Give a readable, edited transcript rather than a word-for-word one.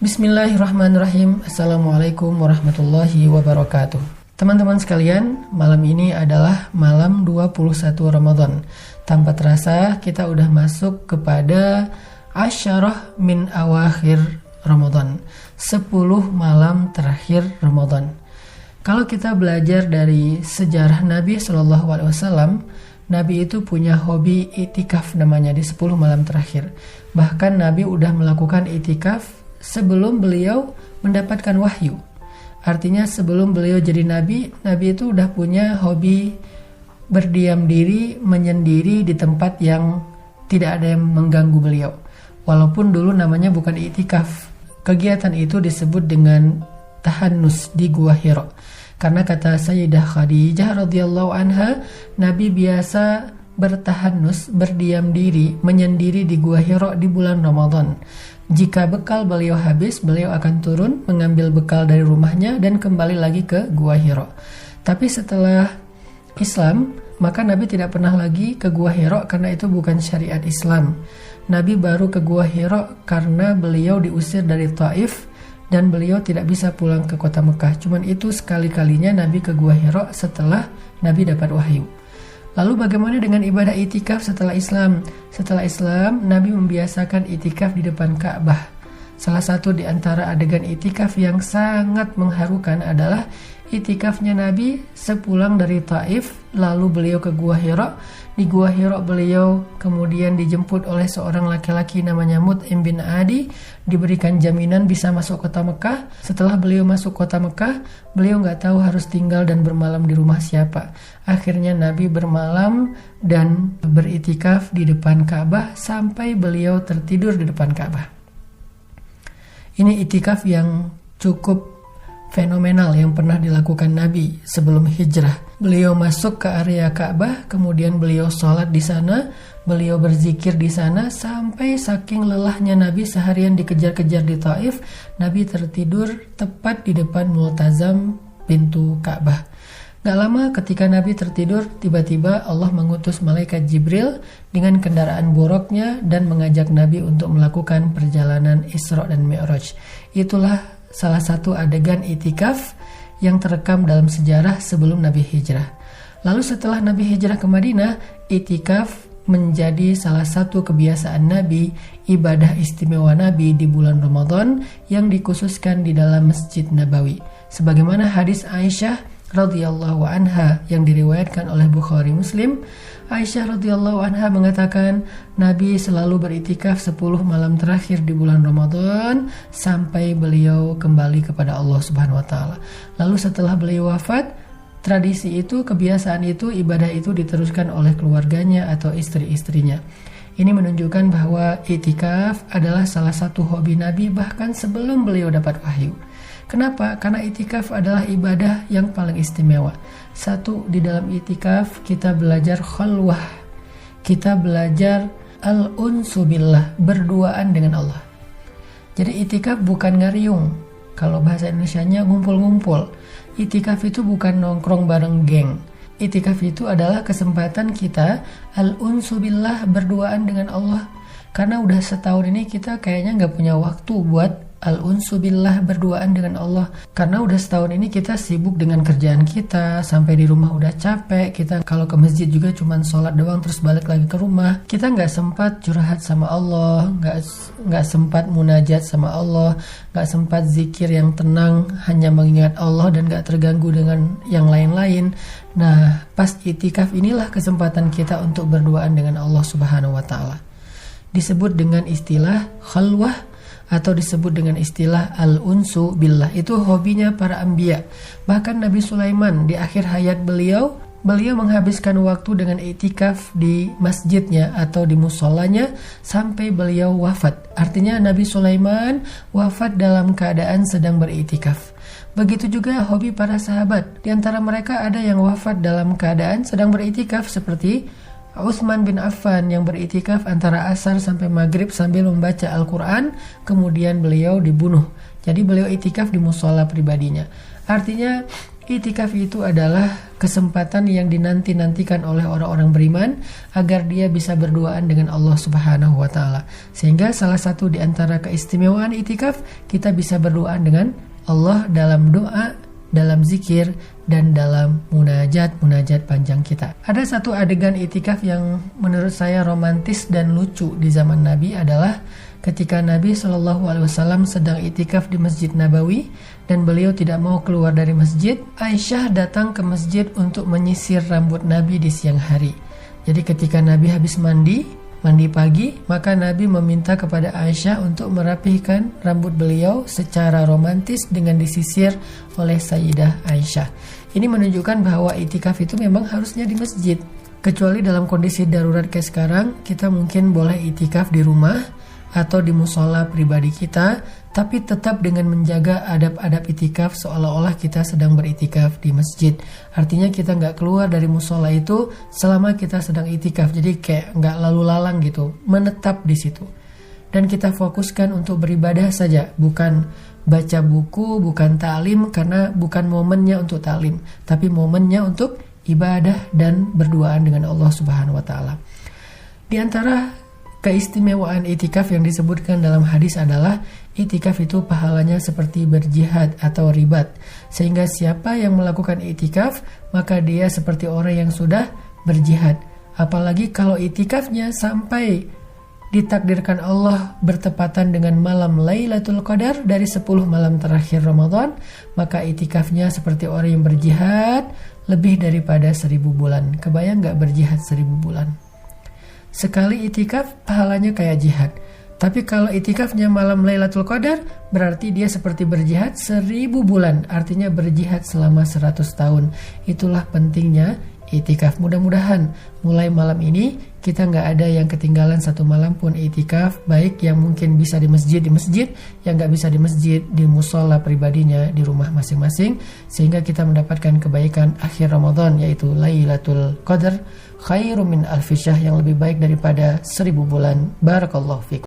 Bismillahirrahmanirrahim. Assalamualaikum warahmatullahi wabarakatuh. Teman-teman sekalian, malam ini adalah malam 21 Ramadan. Tanpa terasa kita udah masuk kepada asyarah min awakhir Ramadan, 10 malam terakhir Ramadan. Kalau kita belajar dari sejarah Nabi SAW, Nabi itu punya hobi itikaf namanya di 10 malam terakhir. Bahkan Nabi udah melakukan itikaf sebelum beliau mendapatkan wahyu. Artinya sebelum beliau jadi nabi itu udah punya hobi berdiam diri, menyendiri di tempat yang tidak ada yang mengganggu beliau. Walaupun dulu namanya bukan itikaf. Kegiatan itu disebut dengan tahannus di Gua Hira. Karena kata Sayyidah Khadijah radhiyallahu anha, Nabi biasa bertahannus, berdiam diri, menyendiri di Gua Hira di bulan Ramadan. Jika bekal beliau habis, beliau akan turun mengambil bekal dari rumahnya dan kembali lagi ke Gua Hira. Tapi setelah Islam, maka Nabi tidak pernah lagi ke Gua Hira karena itu bukan syariat Islam. Nabi baru ke Gua Hira karena beliau diusir dari Taif dan beliau tidak bisa pulang ke kota Mekah. Cuman itu sekali-kalinya Nabi ke Gua Hira setelah Nabi dapat wahyu. Lalu bagaimana dengan ibadah itikaf setelah Islam? Setelah Islam, Nabi membiasakan itikaf di depan Ka'bah. Salah satu di antara adegan itikaf yang sangat mengharukan adalah itikafnya Nabi sepulang dari Taif, lalu beliau ke Gua Hira. Di Gua Hira beliau kemudian dijemput oleh seorang laki-laki namanya Mut'im bin Adi, diberikan jaminan bisa masuk kota Mekah. Setelah beliau masuk kota Mekah, beliau nggak tahu harus tinggal dan bermalam di rumah siapa. Akhirnya Nabi bermalam dan beritikaf di depan Ka'bah sampai beliau tertidur di depan Ka'bah. Ini itikaf yang cukup fenomenal yang pernah dilakukan Nabi sebelum hijrah. Beliau masuk ke area Ka'bah, kemudian beliau sholat di sana, beliau berzikir di sana sampai saking lelahnya Nabi seharian dikejar-kejar di Taif, Nabi tertidur tepat di depan multazam pintu Ka'bah. Gak lama ketika Nabi tertidur, tiba-tiba Allah mengutus malaikat Jibril dengan kendaraan boroknya dan mengajak Nabi untuk melakukan perjalanan Isra dan Mi'raj. Itulah salah satu adegan itikaf yang terekam dalam sejarah sebelum Nabi hijrah. Lalu setelah Nabi hijrah ke Madinah, itikaf menjadi salah satu kebiasaan Nabi, ibadah istimewa Nabi di bulan Ramadan yang dikhususkan di dalam Masjid Nabawi. Sebagaimana hadis Aisyah radhiyallahu anha yang diriwayatkan oleh Bukhari Muslim, Aisyah radhiyallahu anha mengatakan Nabi selalu beritikaf 10 malam terakhir di bulan Ramadan sampai beliau kembali kepada Allah Subhanahu wa taala. Lalu setelah beliau wafat, tradisi itu, kebiasaan itu, ibadah itu diteruskan oleh keluarganya atau istri-istrinya. Ini menunjukkan bahwa itikaf adalah salah satu hobi Nabi bahkan sebelum beliau dapat wahyu. Kenapa? Karena itikaf adalah ibadah yang paling istimewa. Satu, di dalam itikaf kita belajar khalwah. Kita belajar al-unsu billah, berduaan dengan Allah. Jadi itikaf bukan ngariung. Kalau bahasa Indonesianya ngumpul-ngumpul. Itikaf itu bukan nongkrong bareng geng. Itikaf itu adalah kesempatan kita al-unsu billah, berduaan dengan Allah. Karena udah setahun ini kita kayaknya gak punya waktu buat al-unsu billah, berduaan dengan Allah. Karena udah setahun ini kita sibuk dengan kerjaan kita, sampai di rumah udah capek. Kita kalau ke masjid juga cuman sholat doang terus balik lagi ke rumah. Kita gak sempat curhat sama Allah, gak sempat munajat sama Allah, gak sempat zikir yang tenang, hanya mengingat Allah dan gak terganggu dengan yang lain-lain. Nah, pas itikaf inilah kesempatan kita untuk berduaan dengan Allah Subhanahu wa taala. Disebut dengan istilah khalwah atau disebut dengan istilah al-unsu billah. Itu hobinya para anbiya. Bahkan Nabi Sulaiman di akhir hayat beliau menghabiskan waktu dengan itikaf di masjidnya atau di musolanya sampai beliau wafat. Artinya Nabi Sulaiman wafat dalam keadaan sedang beritikaf. Begitu juga hobi para sahabat. Di antara mereka ada yang wafat dalam keadaan sedang beritikaf seperti Utsman bin Affan yang beritikaf antara asar sampai maghrib sambil membaca Al-Quran, kemudian beliau dibunuh. Jadi beliau itikaf di musola pribadinya. Artinya I'tikaf itu adalah kesempatan yang dinanti-nantikan oleh orang-orang beriman agar dia bisa berduaan dengan Allah Subhanahu wa taala. Sehingga salah satu di antara keistimewaan i'tikaf, kita bisa berduaan dengan Allah dalam doa, dalam zikir, dan dalam munajat panjang kita. Ada satu adegan i'tikaf yang menurut saya romantis dan lucu di zaman Nabi adalah ketika Nabi SAW sedang i'tikaf di Masjid Nabawi dan beliau tidak mau keluar dari masjid. Aisyah datang ke masjid untuk menyisir rambut Nabi di siang hari. Jadi ketika Nabi habis mandi pagi, maka Nabi meminta kepada Aisyah untuk merapihkan rambut beliau secara romantis dengan disisir oleh Sayyidah Aisyah. Ini menunjukkan bahwa i'tikaf itu memang harusnya di masjid. Kecuali dalam kondisi darurat kayak sekarang, kita mungkin boleh i'tikaf di rumah atau di musola pribadi kita, tapi tetap dengan menjaga adab-adab i'tikaf seolah-olah kita sedang beritikaf di masjid. Artinya kita nggak keluar dari musola itu selama kita sedang i'tikaf, jadi kayak nggak lalu lalang gitu, menetap di situ. Dan kita fokuskan untuk beribadah saja, bukan baca buku, bukan ta'lim, karena bukan momennya untuk ta'lim, tapi momennya untuk ibadah dan berduaan dengan Allah Subhanahu wa taala. Di antara keistimewaan i'tikaf yang disebutkan dalam hadis adalah i'tikaf itu pahalanya seperti berjihad atau ribat. Sehingga siapa yang melakukan i'tikaf, maka dia seperti orang yang sudah berjihad. Apalagi kalau i'tikafnya sampai ditakdirkan Allah bertepatan dengan malam Lailatul Qadar dari 10 malam terakhir Ramadan, maka i'tikafnya seperti orang yang berjihad lebih daripada 1000 bulan. Kebayang gak berjihad 1000 bulan? Sekali i'tikaf pahalanya kayak jihad. Tapi kalau i'tikafnya malam Lailatul Qadar, berarti dia seperti berjihad 1000 bulan. Artinya berjihad selama 100 tahun. Itulah pentingnya i'tikaf. Mudah-mudahan mulai malam ini kita nggak ada yang ketinggalan satu malam pun i'tikaf. Baik yang mungkin bisa di masjid, yang nggak bisa di masjid, di musola pribadinya, di rumah masing-masing. Sehingga kita mendapatkan kebaikan akhir Ramadan, yaitu Lailatul Qadar khairum min alfi syahr, yang lebih baik daripada 1000 bulan. Barakallahu fikum.